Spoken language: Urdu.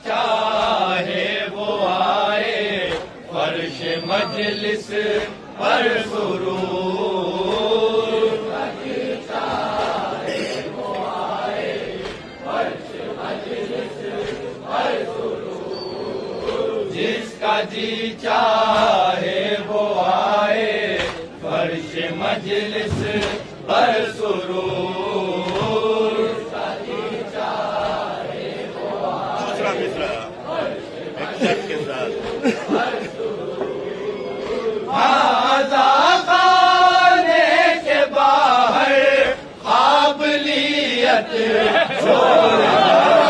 چاہے وہ آئے فرش مجلس پر سرور، چاہے وہ آئے فرش مجلس پر سرور، جس کا جی چاہے وہ آئے فرش مجلس پر سرور، خانے کے باہر قابلیت چھوڑ